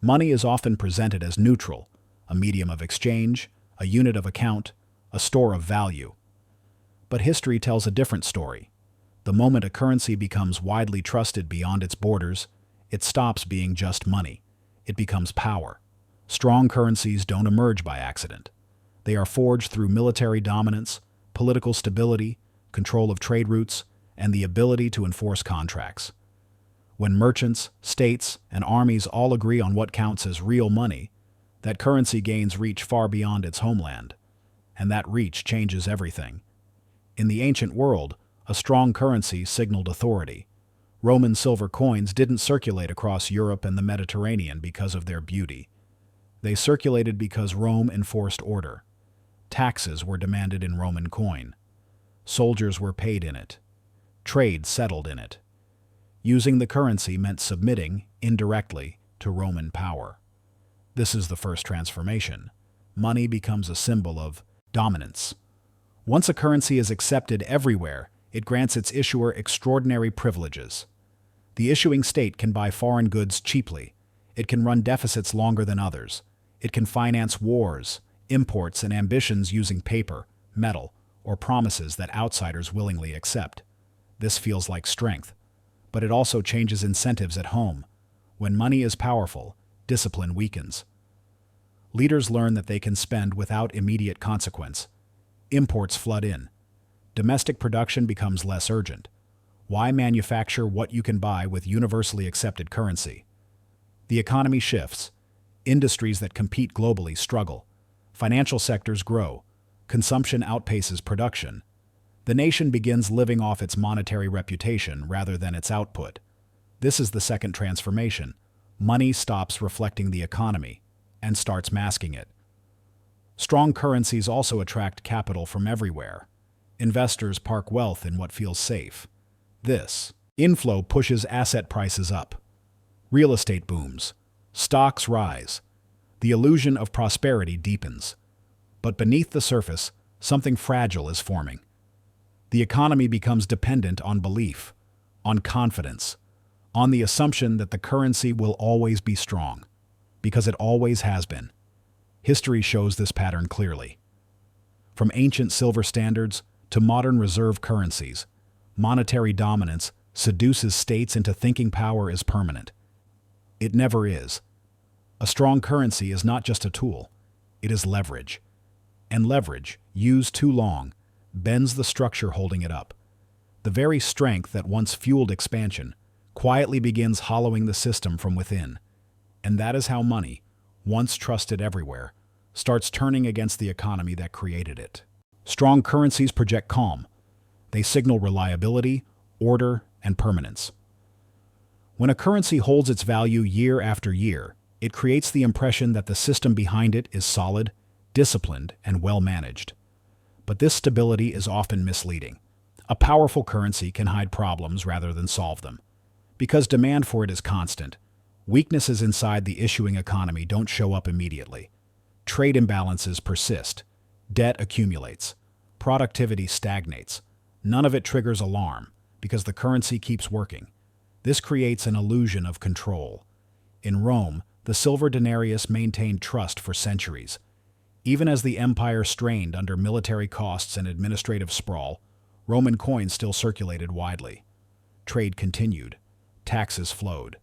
Money is often presented as neutral, a medium of exchange, a unit of account, a store of value. But history tells a different story. The moment a currency becomes widely trusted beyond its borders, it stops being just money. It becomes power. Strong currencies don't emerge by accident. They are forged through military dominance, political stability, control of trade routes, and the ability to enforce contracts. When merchants, states, and armies all agree on what counts as real money, that currency gains reach far beyond its homeland. And that reach changes everything. In the ancient world, a strong currency signaled authority. Roman silver coins didn't circulate across Europe and the Mediterranean because of their beauty. They circulated because Rome enforced order. Taxes were demanded in Roman coin. Soldiers were paid in it. Trade settled in it. Using the currency meant submitting, indirectly, to Roman power. This is the first transformation. Money becomes a symbol of dominance. Once a currency is accepted everywhere, it grants its issuer extraordinary privileges. The issuing state can buy foreign goods cheaply. It can run deficits longer than others. It can finance wars, imports, and ambitions using paper, metal, or promises that outsiders willingly accept. This feels like strength, but it also changes incentives at home. When money is powerful, discipline weakens. Leaders learn that they can spend without immediate consequence. Imports flood in. Domestic production becomes less urgent. Why manufacture what you can buy with universally accepted currency? The economy shifts. Industries that compete globally struggle. Financial sectors grow. Consumption outpaces production. The nation begins living off its monetary reputation rather than its output. This is the second transformation. Money stops reflecting the economy and starts masking it. Strong currencies also attract capital from everywhere. Investors park wealth in what feels safe. This inflow pushes asset prices up. Real estate booms. Stocks rise. The illusion of prosperity deepens. But beneath the surface, something fragile is forming. The economy becomes dependent on belief, on confidence, on the assumption that the currency will always be strong, because it always has been. History shows this pattern clearly. From ancient silver standards to modern reserve currencies, monetary dominance seduces states into thinking power is permanent. It never is. A strong currency is not just a tool, it is leverage. And leverage, used too long, bends the structure holding it up. The very strength that once fueled expansion quietly begins hollowing the system from within. And that is how money, once trusted everywhere, starts turning against the economy that created it. Strong currencies project calm. They signal reliability, order, and permanence. When a currency holds its value year after year, it creates the impression that the system behind it is solid, disciplined, and well-managed. But this stability is often misleading. A powerful currency can hide problems rather than solve them. Because demand for it is constant, weaknesses inside the issuing economy don't show up immediately. Trade imbalances persist. Debt accumulates. Productivity stagnates. None of it triggers alarm, because the currency keeps working. This creates an illusion of control. In Rome, the silver denarius maintained trust for centuries. Even as the empire strained under military costs and administrative sprawl, Roman coins still circulated widely. Trade continued. Taxes flowed.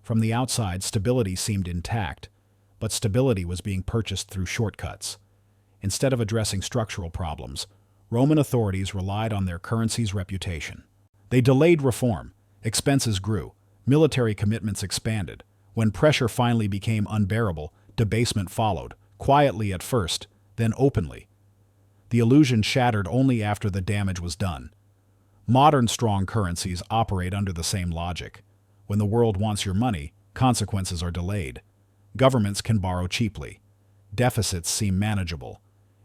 From the outside, stability seemed intact, but stability was being purchased through shortcuts. Instead of addressing structural problems, Roman authorities relied on their currency's reputation. They delayed reform. Expenses grew. Military commitments expanded. When pressure finally became unbearable, debasement followed, quietly at first, then openly. The illusion shattered only after the damage was done. Modern strong currencies operate under the same logic. When the world wants your money, consequences are delayed. Governments can borrow cheaply. Deficits seem manageable.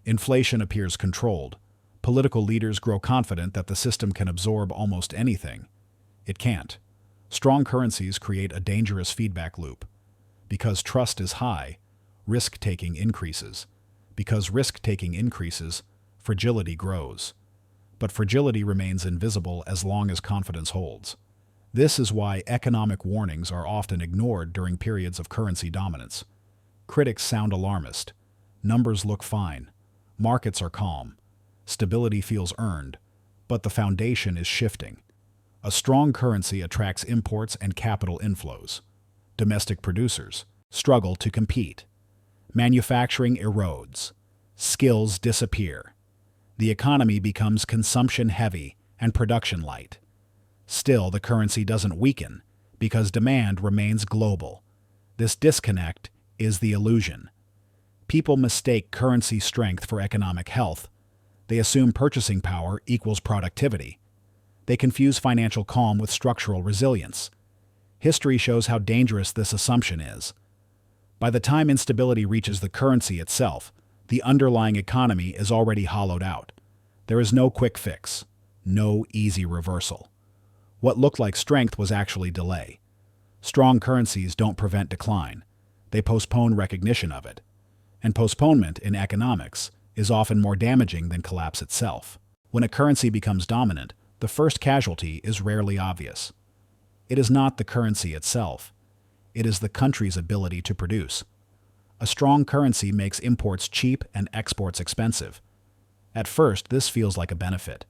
Inflation appears controlled. Political leaders grow confident that the system can absorb almost anything. It can't. Strong currencies create a dangerous feedback loop. Because trust is high, risk-taking increases. Because risk-taking increases, fragility grows. But fragility remains invisible as long as confidence holds. This is why economic warnings are often ignored during periods of currency dominance. Critics sound alarmist. Numbers look fine. Markets are calm. Stability feels earned. But the foundation is shifting. A strong currency attracts imports and capital inflows. Domestic producers struggle to compete. Manufacturing erodes. Skills disappear. The economy becomes consumption-heavy and production-light. Still, the currency doesn't weaken because demand remains global. This disconnect is the illusion. People mistake currency strength for economic health. They assume purchasing power equals productivity. They confuse financial calm with structural resilience. History shows how dangerous this assumption is. By the time instability reaches the currency itself, the underlying economy is already hollowed out. There is no quick fix, no easy reversal. What looked like strength was actually delay. Strong currencies don't prevent decline. They postpone recognition of it. And postponement in economics is often more damaging than collapse itself. When a currency becomes dominant, the first casualty is rarely obvious. It is not the currency itself. It is the country's ability to produce. A strong currency makes imports cheap and exports expensive. At first, this feels like a benefit.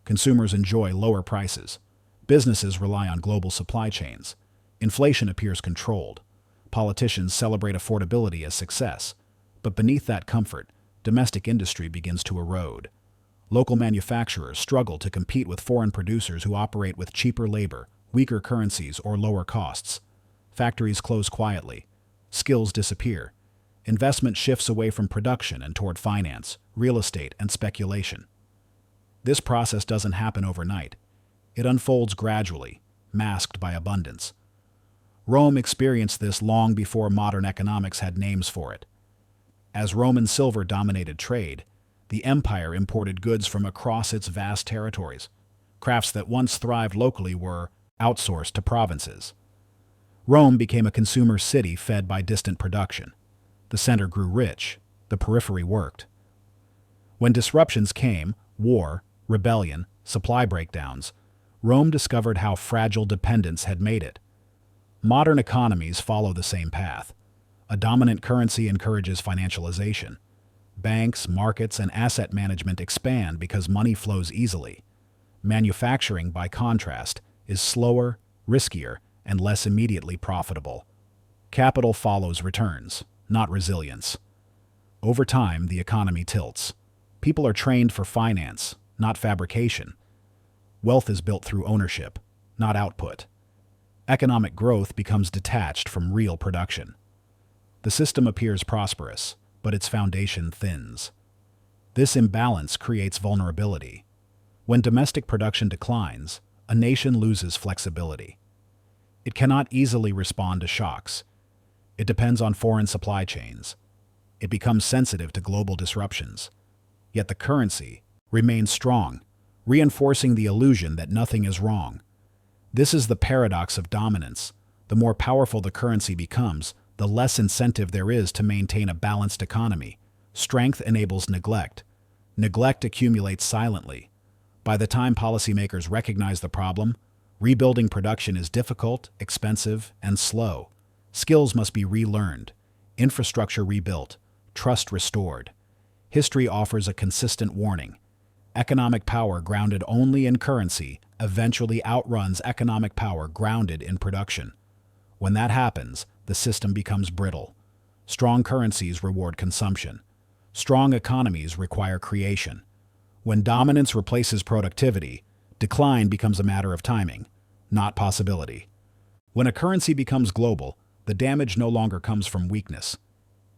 Consumers enjoy lower prices. Businesses rely on global supply chains. Inflation appears controlled. Politicians celebrate affordability as success. But beneath that comfort, domestic industry begins to erode. Local manufacturers struggle to compete with foreign producers who operate with cheaper labor, weaker currencies, or lower costs. Factories close quietly. Skills disappear. Investment shifts away from production and toward finance, real estate, and speculation. This process doesn't happen overnight. It unfolds gradually, masked by abundance. Rome experienced this long before modern economics had names for it. As Roman silver dominated trade, the empire imported goods from across its vast territories. Crafts that once thrived locally were outsourced to provinces. Rome became a consumer city fed by distant production. The center grew rich, the periphery worked. When disruptions came, war, rebellion, supply breakdowns, Rome discovered how fragile dependence had made it. Modern economies follow the same path. A dominant currency encourages financialization. Banks, markets, and asset management expand because money flows easily. Manufacturing, by contrast, is slower, riskier, and less immediately profitable. Capital follows returns, not resilience. Over time, the economy tilts. People are trained for finance, not fabrication. Wealth is built through ownership, not output. Economic growth becomes detached from real production. The system appears prosperous, but its foundation thins. This imbalance creates vulnerability. When domestic production declines, a nation loses flexibility. It cannot easily respond to shocks. It depends on foreign supply chains. It becomes sensitive to global disruptions. Yet the currency remains strong, reinforcing the illusion that nothing is wrong. This is the paradox of dominance. The more powerful the currency becomes, the less incentive there is to maintain a balanced economy. Strength enables neglect. Neglect accumulates silently. By the time policymakers recognize the problem, rebuilding production is difficult, expensive, and slow. Skills must be relearned, infrastructure rebuilt, trust restored. History offers a consistent warning. Economic power grounded only in currency eventually outruns economic power grounded in production. When that happens, the system becomes brittle. Strong currencies reward consumption. Strong economies require creation. When dominance replaces productivity, decline becomes a matter of timing, not possibility. When a currency becomes global, the damage no longer comes from weakness.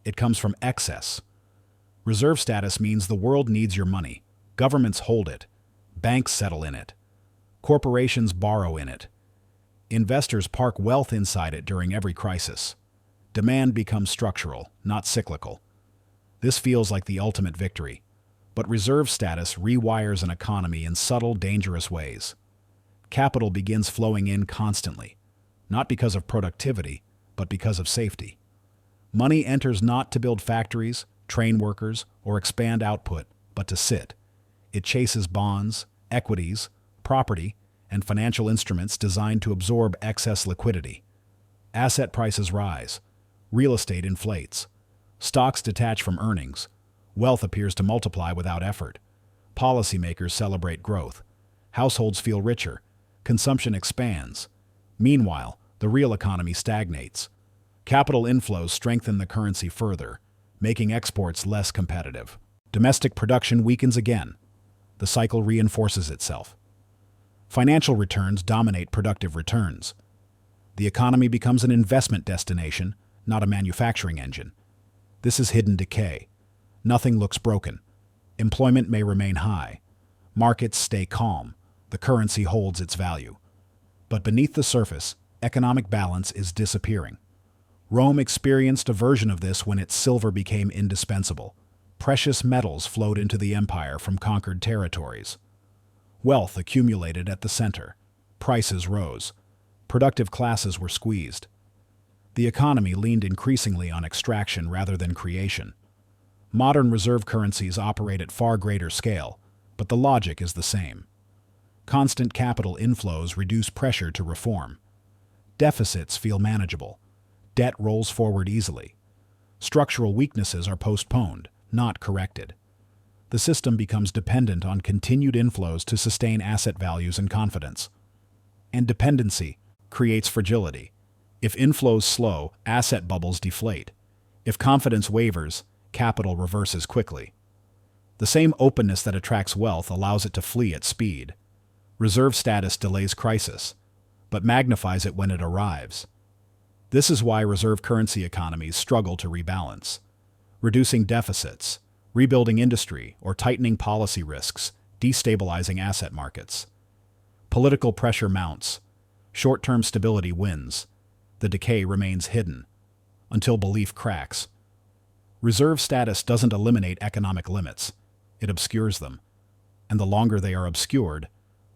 It comes from excess. Reserve status means the world needs your money. Governments hold it. Banks settle in it. Corporations borrow in it. Investors park wealth inside it during every crisis. Demand becomes structural, not cyclical. This feels like the ultimate victory. But reserve status rewires an economy in subtle, dangerous ways. Capital begins flowing in constantly, not because of productivity, but because of safety. Money enters not to build factories, train workers, or expand output, but to sit. It chases bonds, equities, property, and financial instruments designed to absorb excess liquidity. Asset prices rise. Real estate inflates. Stocks detach from earnings. Wealth appears to multiply without effort. Policymakers celebrate growth. Households feel richer. Consumption expands. Meanwhile, the real economy stagnates. Capital inflows strengthen the currency further, making exports less competitive. Domestic production weakens again. The cycle reinforces itself. Financial returns dominate productive returns. The economy becomes an investment destination, not a manufacturing engine. This is hidden decay. Nothing looks broken. Employment may remain high. Markets stay calm. The currency holds its value. But beneath the surface, economic balance is disappearing. Rome experienced a version of this when its silver became indispensable. Precious metals flowed into the empire from conquered territories. Wealth accumulated at the center. Prices rose. Productive classes were squeezed. The economy leaned increasingly on extraction rather than creation. Modern reserve currencies operate at far greater scale, but the logic is the same. Constant capital inflows reduce pressure to reform. Deficits feel manageable. Debt rolls forward easily. Structural weaknesses are postponed, not corrected. The system becomes dependent on continued inflows to sustain asset values and confidence. And dependency creates fragility. If inflows slow, asset bubbles deflate. If confidence wavers, capital reverses quickly. The same openness that attracts wealth allows it to flee at speed. Reserve status delays crisis, but magnifies it when it arrives. This is why reserve currency economies struggle to rebalance. Reducing deficits, rebuilding industry, or tightening policy risks, destabilizing asset markets. Political pressure mounts. Short-term stability wins. The decay remains hidden, until belief cracks. Reserve status doesn't eliminate economic limits. It obscures them. And the longer they are obscured,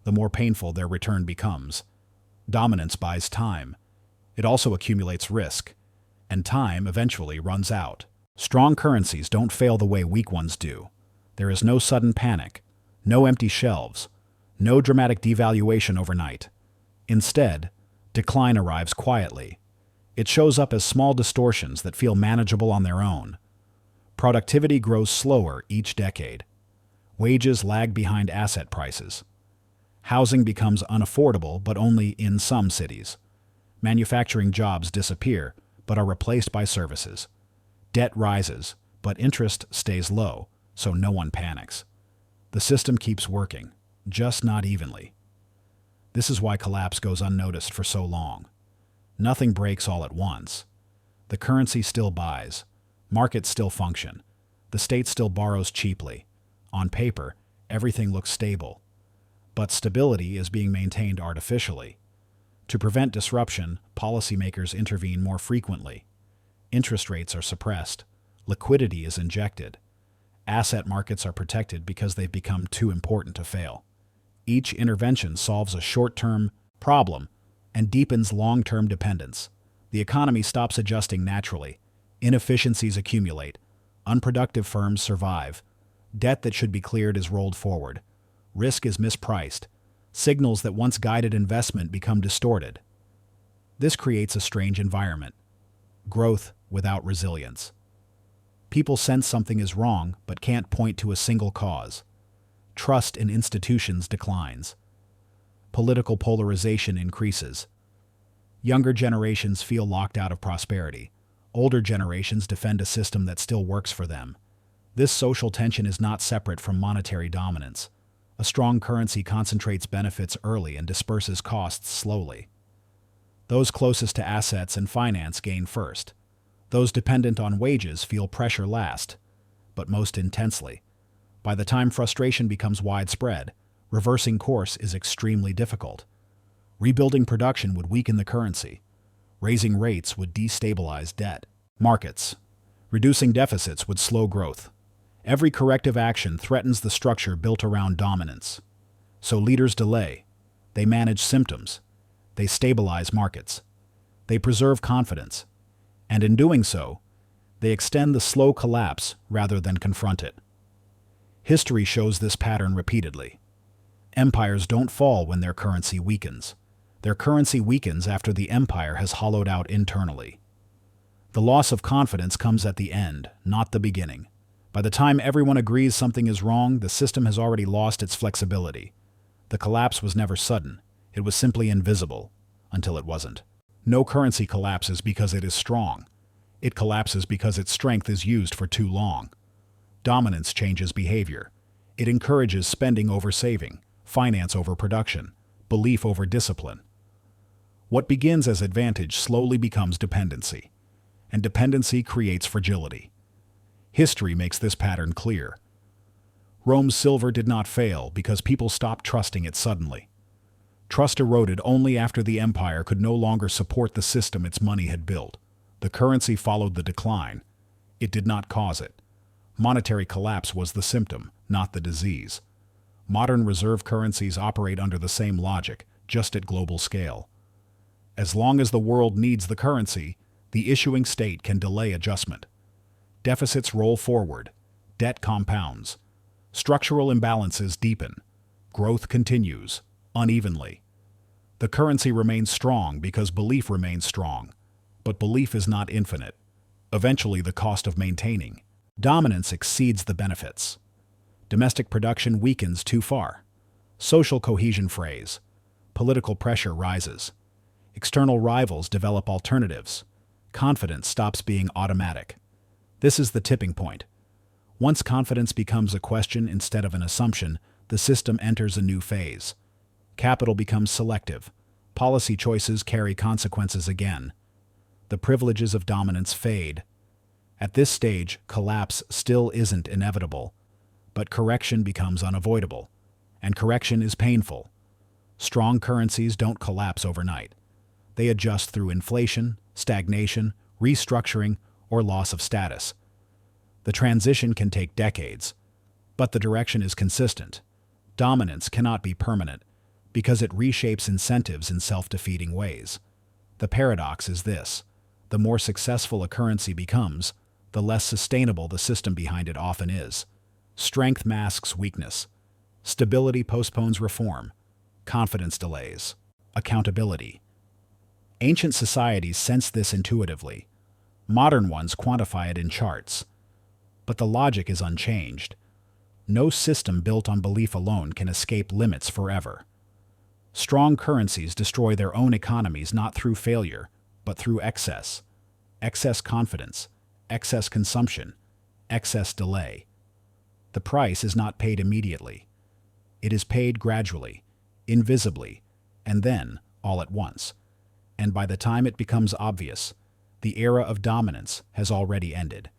the more painful their return becomes. Dominance buys time. It also accumulates risk, and time eventually runs out. Strong currencies don't fail the way weak ones do. There is no sudden panic, no empty shelves, no dramatic devaluation overnight. Instead, decline arrives quietly. It shows up as small distortions that feel manageable on their own. Productivity grows slower each decade. Wages lag behind asset prices. Housing becomes unaffordable, but only in some cities. Manufacturing jobs disappear, but are replaced by services. Debt rises, but interest stays low, so no one panics. The system keeps working, just not evenly. This is why collapse goes unnoticed for so long. Nothing breaks all at once. The currency still buys. Markets still function. The state still borrows cheaply. On paper, everything looks stable. But stability is being maintained artificially. To prevent disruption, policymakers intervene more frequently. Interest rates are suppressed. Liquidity is injected. Asset markets are protected because they've become too important to fail. Each intervention solves a short-term problem and deepens long-term dependence. The economy stops adjusting naturally. Inefficiencies accumulate. Unproductive firms survive. Debt that should be cleared is rolled forward. Risk is mispriced. Signals that once guided investment become distorted. This creates a strange environment. Growth without resilience. People sense something is wrong but can't point to a single cause. Trust in institutions declines. Political polarization increases. Younger generations feel locked out of prosperity. Older generations defend a system that still works for them. This social tension is not separate from monetary dominance. A strong currency concentrates benefits early and disperses costs slowly. Those closest to assets and finance gain first. Those dependent on wages feel pressure last, but most intensely. By the time frustration becomes widespread, reversing course is extremely difficult. Rebuilding production would weaken the currency. Raising rates would destabilize debt. Markets. Reducing deficits would slow growth. Every corrective action threatens the structure built around dominance. So leaders delay. They manage symptoms. They stabilize markets. They preserve confidence. And in doing so, they extend the slow collapse rather than confront it. History shows this pattern repeatedly. Empires don't fall when their currency weakens. Their currency weakens after the empire has hollowed out internally. The loss of confidence comes at the end, not the beginning. By the time everyone agrees something is wrong, the system has already lost its flexibility. The collapse was never sudden. It was simply invisible, until it wasn't. No currency collapses because it is strong. It collapses because its strength is used for too long. Dominance changes behavior. It encourages spending over saving, finance over production, belief over discipline. What begins as advantage slowly becomes dependency, and dependency creates fragility. History makes this pattern clear. Rome's silver did not fail because people stopped trusting it suddenly. Trust eroded only after the empire could no longer support the system its money had built. The currency followed the decline. It did not cause it. Monetary collapse was the symptom, not the disease. Modern reserve currencies operate under the same logic, just at global scale. As long as the world needs the currency, the issuing state can delay adjustment. Deficits roll forward. Debt compounds. Structural imbalances deepen. Growth continues, unevenly. The currency remains strong because belief remains strong. But belief is not infinite. Eventually, the cost of maintaining dominance exceeds the benefits. Domestic production weakens too far. Social cohesion frays. Political pressure rises. External rivals develop alternatives. Confidence stops being automatic. This is the tipping point. Once confidence becomes a question instead of an assumption, the system enters a new phase. Capital becomes selective. Policy choices carry consequences again. The privileges of dominance fade. At this stage, collapse still isn't inevitable, but correction becomes unavoidable, and correction is painful. Strong currencies don't collapse overnight. They adjust through inflation, stagnation, restructuring, or loss of status. The transition can take decades, but the direction is consistent. Dominance cannot be permanent because it reshapes incentives in self-defeating ways. The paradox is this: the more successful a currency becomes, the less sustainable the system behind it often is. Strength masks weakness. Stability postpones reform. Confidence delays. Accountability. Ancient societies sense this intuitively. Modern ones quantify it in charts. But the logic is unchanged. No system built on belief alone can escape limits forever. Strong currencies destroy their own economies not through failure, but through excess. Excess confidence, excess consumption, excess delay. The price is not paid immediately. It is paid gradually, invisibly, and then all at once. And by the time it becomes obvious, the era of dominance has already ended.